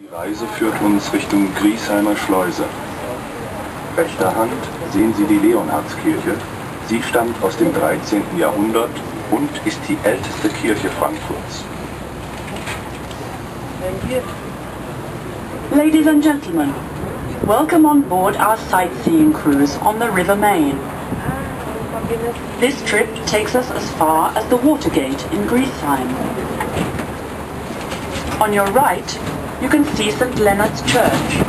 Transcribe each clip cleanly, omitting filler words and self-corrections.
Die Reise führt uns Richtung Griesheimer Schleuse. Rechter Hand sehen Sie die Leonhardskirche. Sie stammt aus dem 13. Jahrhundert und ist die älteste Kirche Frankfurts. Ladies and gentlemen, welcome on board our sightseeing cruise on the River Main. This trip takes us as far as the Watergate in Griesheim. On your right, you can see St. Leonard's Church.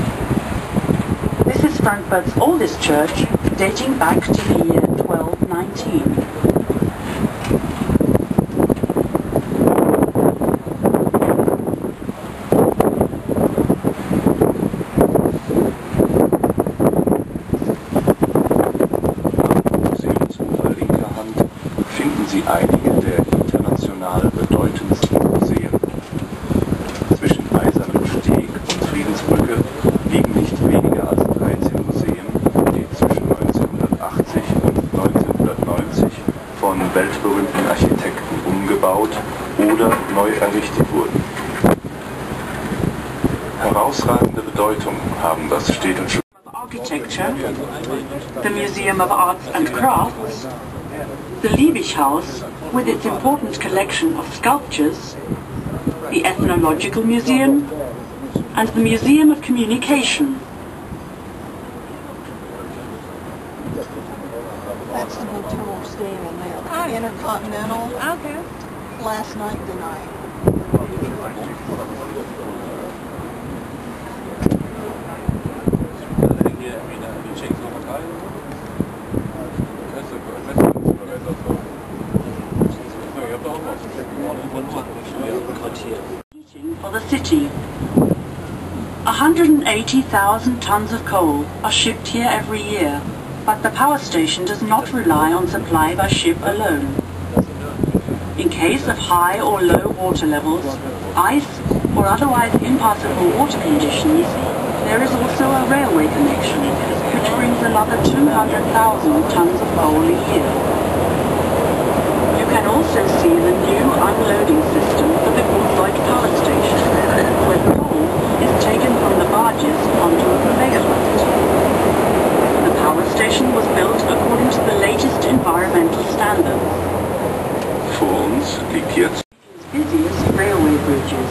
This is Frankfurt's oldest church, dating back to the year 1219. Sie einige der international bedeutendsten Museen. Zwischen Eisernem Steg und Friedensbrücke liegen nicht weniger als 13 Museen, die zwischen 1980 und 1990 von weltberühmten Architekten umgebaut oder neu errichtet wurden. Herausragende Bedeutung haben das städtische Architecture, the Museum of Arts and Crafts, the Liebig House with its important collection of sculptures, the Ethnological Museum, and the Museum of Communication. That's the hotel staying in there. Oh. Intercontinental. Okay. Last night denied. For the city. 180,000 tons of coal are shipped here every year, but the power station does not rely on supply by ship alone. In case of high or low water levels, ice or otherwise impassable water conditions, there is also a railway connection, which brings another 200,000 tons of coal a year. You can also see the new unloading system for the Gutleut power station, where coal is taken from the barges onto a conveyor. The power station was built according to the latest environmental standards. Vor uns liegt jetzt Busiest railway bridges.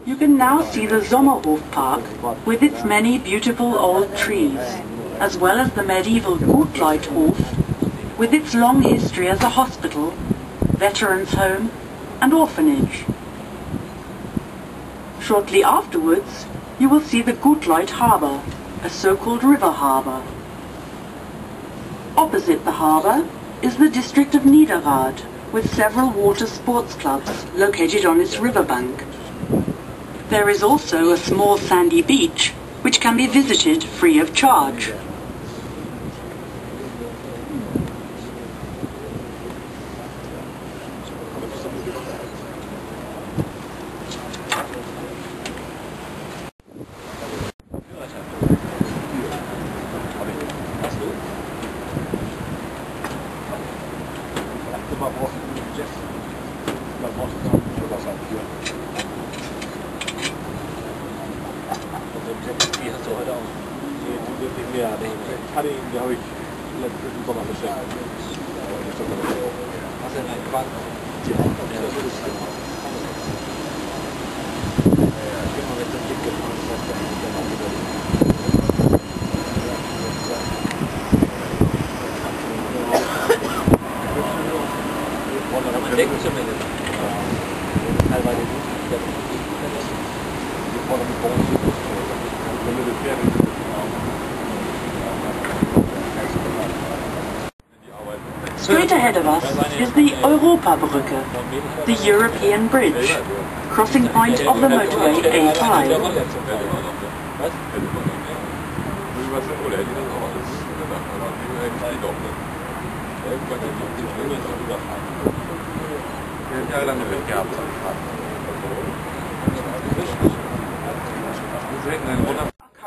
You can now see the Sommerhof Park with its many beautiful old trees, as well as the medieval Gutleuthof with its long history as a hospital, veterans' home and orphanage. Shortly afterwards, you will see the Gutleut Harbour, a so-called river harbour. Opposite the harbour is the district of Niederrad, with several water sports clubs located on its riverbank. There is also a small sandy beach, which can be visited free of charge. Die hast du heute auch. Die hatte ich, die habe ich letzten Sommer bestellt. Hast du denn einen Quant? Ja. Ich bin mal mit dem Blick gefahren. Man denkt zumindest. Teilweise gut. Die Vorder mit Bronze. Straight ahead of us is the Europabrücke, the European Bridge, crossing point of the motorway A5.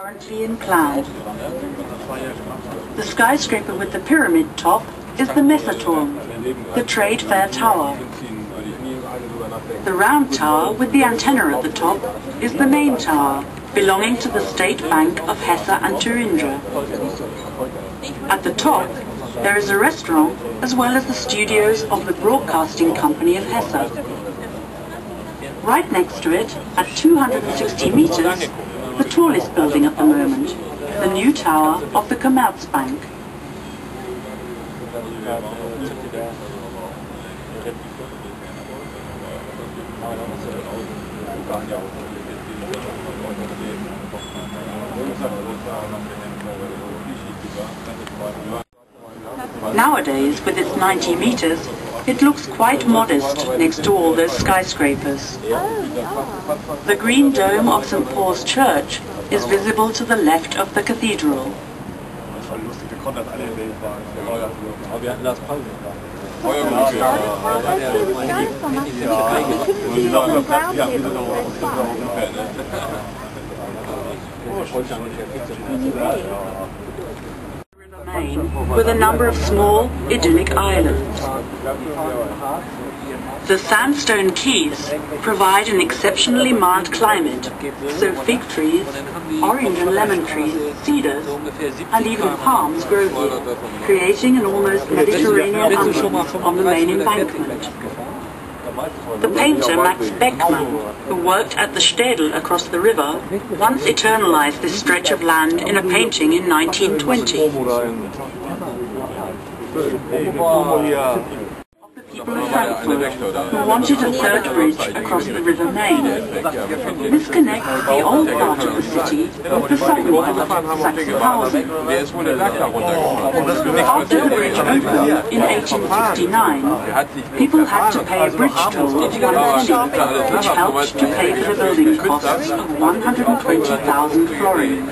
currently in cloud. The skyscraper with the pyramid top is the Messeturm, the trade fair tower. The round tower with the antenna at the top is the main tower, belonging to the State Bank of Hesse and Thuringia. At the top, there is a restaurant as well as the studios of the Broadcasting Company of Hesse. Right next to it, at 260 meters, the tallest building at the moment, the new tower of the Commerzbank. Nowadays, with its 90 meters, it looks quite modest next to all those skyscrapers. The green dome of St. Paul's Church is visible to the left of the cathedral. With a number of small, idyllic islands. The sandstone keys provide an exceptionally mild climate, so fig trees, orange and lemon trees, cedars, and even palms grow here, creating an almost Mediterranean ambience on the main embankment. The painter Max Beckmann, who worked at the Städel across the river, once eternalized this stretch of land in a painting in 1920. People of Frankfurt who wanted a third bridge across the River Main. This connects the old part of the city with the southern part, Sachsenhausen. After the bridge opened in 1869, people had to pay a bridge toll of 1 penny, which helped to pay for the building costs of 120,000 florins.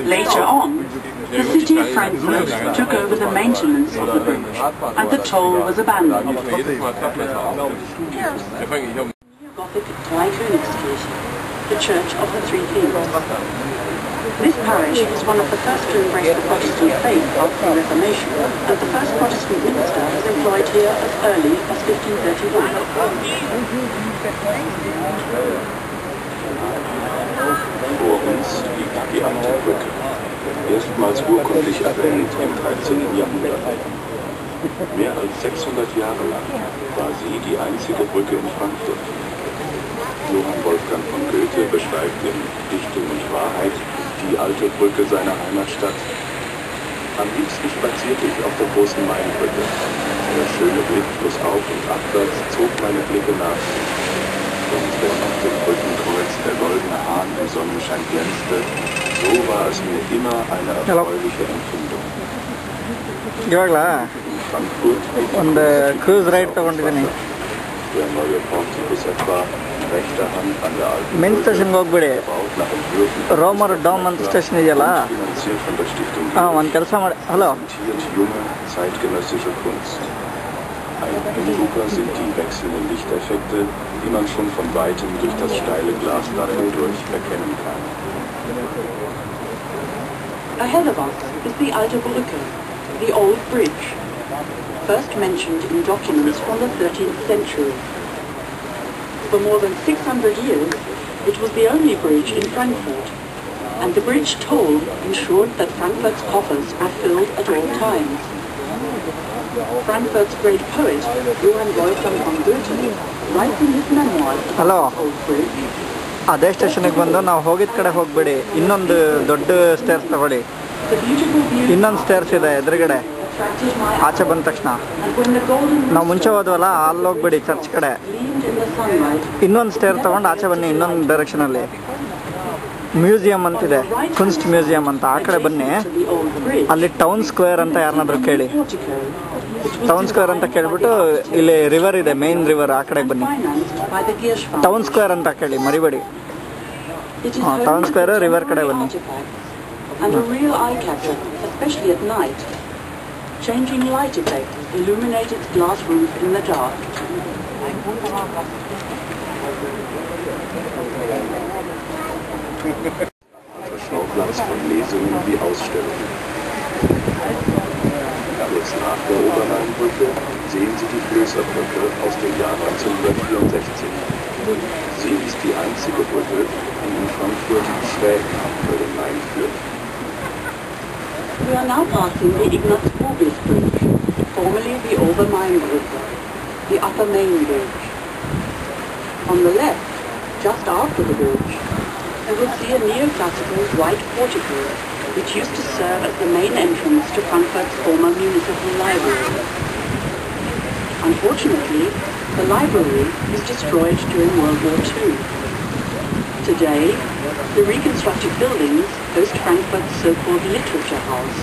Later on, the city of Frankfurt took over the maintenance of the bridge, and the toll was abandoned. Gothic Dreikönigskirche, the Church of the Three Kings. This parish was one of the first to embrace the Protestant faith after the Reformation, and the first Protestant minister was employed here as early as 1531. Vor uns liegt die alte Brücke, erstmals urkundlich erwähnt im 13. Jahrhundert. Mehr als 600 Jahre lang war sie die einzige Brücke in Frankfurt. Johann Wolfgang von Goethe beschreibt in Dichtung und Wahrheit die alte Brücke seiner Heimatstadt. Am liebsten spazierte ich auf der großen Mainbrücke. Der schöne Blick flussauf und abwärts zog meine Blicke nach. Und wenn auf dem Brückenkreuz der goldene Hahn im Sonnenschein glänzte, so war es mir immer eine erfreuliche Empfindung. Frankfurt ಒಂದು cruise ride ತಗೊಂಡಿದ್ದೀನಿ. Der neue Portikus etwa rechter Hand an der alten main ಸ್ಟೇಷನ್ಗೆ ಹೋಗ್ಬಿಡಿ. ರೋಮರ್ dam ಅಂತ station ಇದೆಯಲ್ಲ, ಒಂದು ಕೆಲಸ ಮಾಡಿ. Hello, junge zeitgenössische Kunst. Ein Hingucker sind die wechselnden Lichteffekte, die man schon von weitem durch das steile Glasdach hindurch erkennen kann. Ahead of us is the Alte Brücke, the old bridge, first mentioned in documents from the 13th century. For more than 600 years, it was the only bridge in Frankfurt, and the bridge toll ensured that Frankfurt's coffers were filled at all times. Frankfurt's great poet, Johann Wolfgang von Goethe, writes in his memoirs about the old bridge. ಅದೇ ಸ್ಟೇಷನ್ಗೆ ಬಂದು ನಾವು ಹೋಗಿದ ಕಡೆ ಹೋಗ್ಬೇಡಿ, ಇನ್ನೊಂದು ದೊಡ್ಡ stairs ತಗೊಳ್ಳಿ. ಇನ್ನೊಂದು ಸ್ಟೇರ್ಸ್ ಇದೆ ಎದುರುಗಡೆ, ಆಚೆ ಬಂದ ತಕ್ಷಣ. ನಾವು ಮುಂಚೆ ಹೋದ್ವಲ್ಲ, ಅಲ್ಲಿ ಹೋಗ್ಬೇಡಿ ಚರ್ಚ್ ಕಡೆ. ಇನ್ನೊಂದು ಸ್ಟೇರ್ ತಗೊಂಡು ಆಚೆ ಬನ್ನಿ, ಇನ್ನೊಂದು ಡೈರೆಕ್ಷನಲ್ಲಿ. ಮ್ಯೂಸಿಯಂ ಅಂತಿದೆ, ಕುನ್ಸ್ಟ್ ಮ್ಯೂಸಿಯಂ ಅಂತ, ಆ ಕಡೆ ಬನ್ನಿ. ಅಲ್ಲಿ ಟೌನ್ ಸ್ಕ್ವೇರ್ ಅಂತ ಯಾರನ್ನಾದ್ರೂ ಕೇಳಿ. ಟೌನ್ ಸ್ಕ್ವೇರ್ ಅಂತ ಕೇಳ್ಬಿಟ್ಟು ಇಲ್ಲಿ ರಿವರ್ ಇದೆ, ಮೇನ್ ರಿವರ್, ಆ ಕಡೆ ಬನ್ನಿ. ಟೌನ್ ಸ್ಕ್ವೇರ್ ಅಂತ ಕೇಳಿ, ಮರಿಬೇಡಿ. ಟೌನ್ ಸ್ಕ್ವೇರ್ ರಿವರ್ ಕಡೆ ಬನ್ನಿ. And a real eye catcher, especially at night. Changing light effect illuminate its glass roof in the dark. Schauplatz von Lesungen wie Ausstellungen. Kurz nach der Oberrheinbrücke sehen Sie die Flößerbrücke aus dem Jahr 1964. Sie ist die einzige Brücke, die in Frankfurt schräg über den Main führt. We are now passing the Ignaz-Bubis Bridge, formerly the Obermain-Brücke, the Upper Main Bridge. On the left, just after the bridge, you will see a neoclassical white portico which used to serve as the main entrance to Frankfurt's former municipal library. Unfortunately, the library was destroyed during World War II. Today, the reconstructed buildings host Frankfurt's so-called literature house.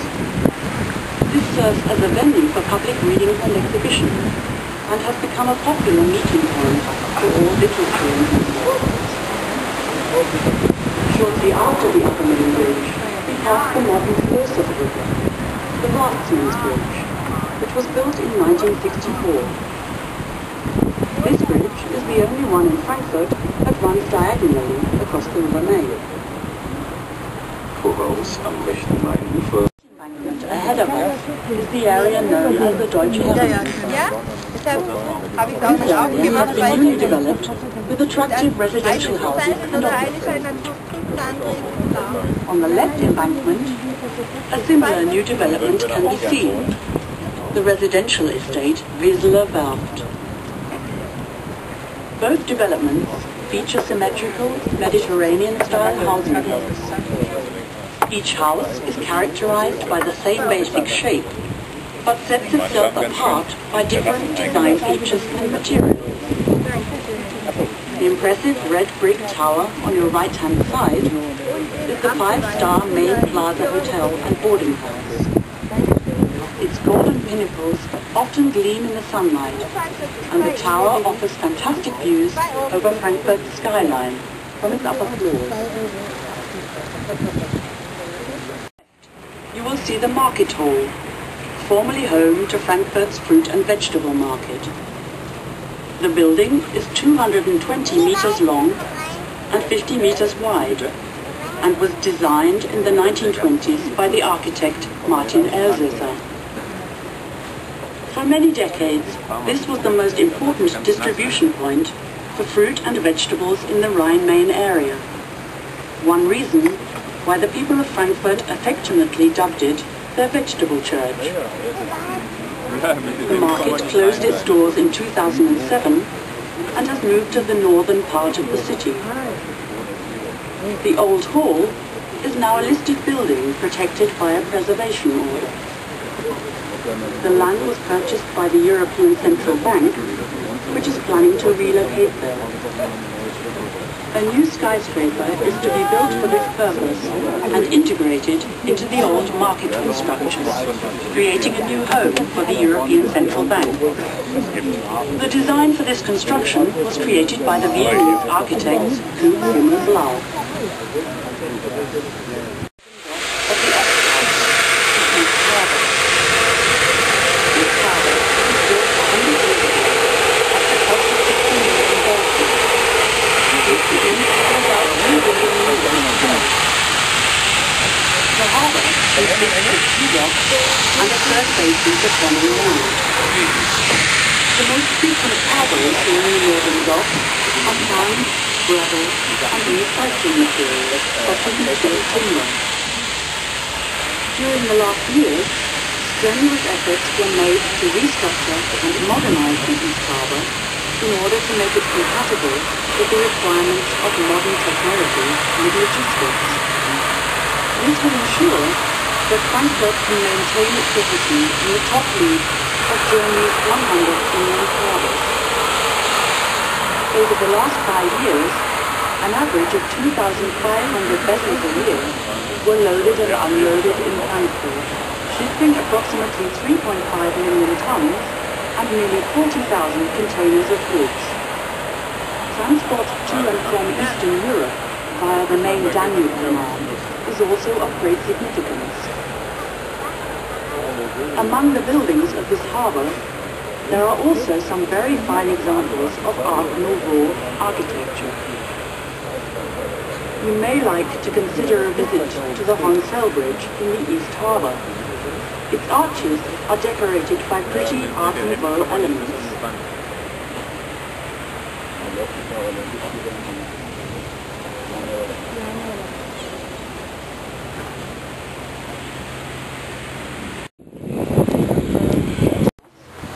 This serves as a venue for public readings and exhibitions, and has become a popular meeting point for all literature enthusiasts. Shortly after the Upper Main Bridge, we passed the modern Flößerbrücke, the Raftsman's Bridge, which was built in 1964. This bridge is the only one in Frankfurt that runs diagonally across the River Main. Voraus am rechten Mainufer. Ahead of us is the area known as the Deutsche Herrenhäuser. Ja? Deshalb habe ich es auch This nicht area aufgemacht, has weil been newly developed with attractive residential houses and offices. On the left embankment, a similar new development can be seen, the residential estate Wieseler Werft. Both developments feature symmetrical Mediterranean-style housing blocks. Each house is characterized by the same basic shape, but sets itself apart by different design features and materials. The impressive red brick tower on your right-hand side is the 5-star Main Plaza Hotel and boarding house. Its golden pinnacles often gleam in the sunlight, and the tower offers fantastic views over Frankfurt's skyline from its upper floors. You will see the market hall, formerly home to Frankfurt's fruit and vegetable market. The building is 220 meters long and 50 meters wide, and was designed in the 1920s by the architect Martin Elsässer. For many decades, this was the most important distribution point for fruit and vegetables in the Rhine-Main area. One reason why the people of Frankfurt affectionately dubbed it their vegetable church. The market closed its doors in 2007 and has moved to the northern part of the city. The old hall is now a listed building protected by a preservation order. The land was purchased by the European Central Bank, which is planning to relocate there. A new skyscraper is to be built for this purpose and integrated into the old market construction, creating a new home for the European Central Bank. The design for this construction was created by the Viennese architects Kuhn Himmel Blau. The harbour is fixed with 2 docks and a third basin for running around. The most frequent cargoes here in the northern dock are sand, gravel and recycling materials such as material timber. During the last years, strenuous efforts were made to restructure and modernise the East Harbour in order to make it compatible with the requirements of modern technology and logistics. This will ensure that Frankfurt can maintain its position in the top league of Germany's 100 inland harbours. Over the last 5 years, an average of 2,500 vessels a year were loaded and unloaded in Frankfurt, shipping approximately 3.5 million tons and nearly 40,000 containers of goods. Transport to and from Eastern Europe via the main Danube Canal is also of great significance. Among the buildings of this harbour, there are also some very fine examples of Art Nouveau architecture. you may like to consider a visit to the Honsell Bridge in the East Harbour. Its arches are decorated by pretty art nouveau elements.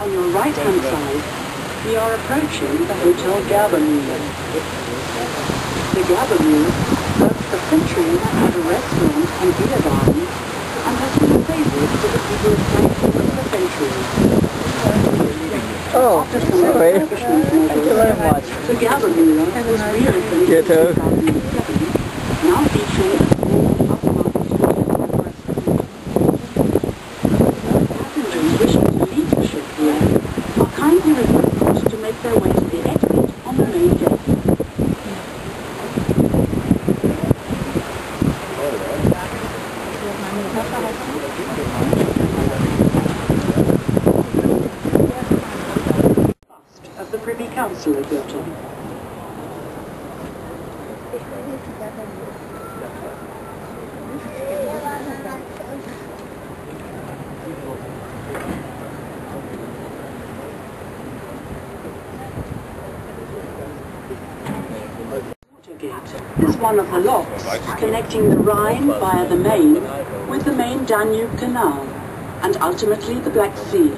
On your right-hand side, we are approaching the Hotel Gabermühle. The Gabermühle serves for centuries as a restaurant and beer garden and has been a favourite for the people of Frankfurt for centuries. Oh, After some sorry. refurbishment Thank you very much. the Gabermühle was reopened You in too. 2007, now featuring a small upmarket hotel restaurant. Passengers wishing to leave the ship here are kindly requested to make their way to the exit on the main deck. Of the Privy Councillor built on. Watergate is one of the locks connecting the Rhine via the Main with the main Danube Canal and ultimately the Black Sea.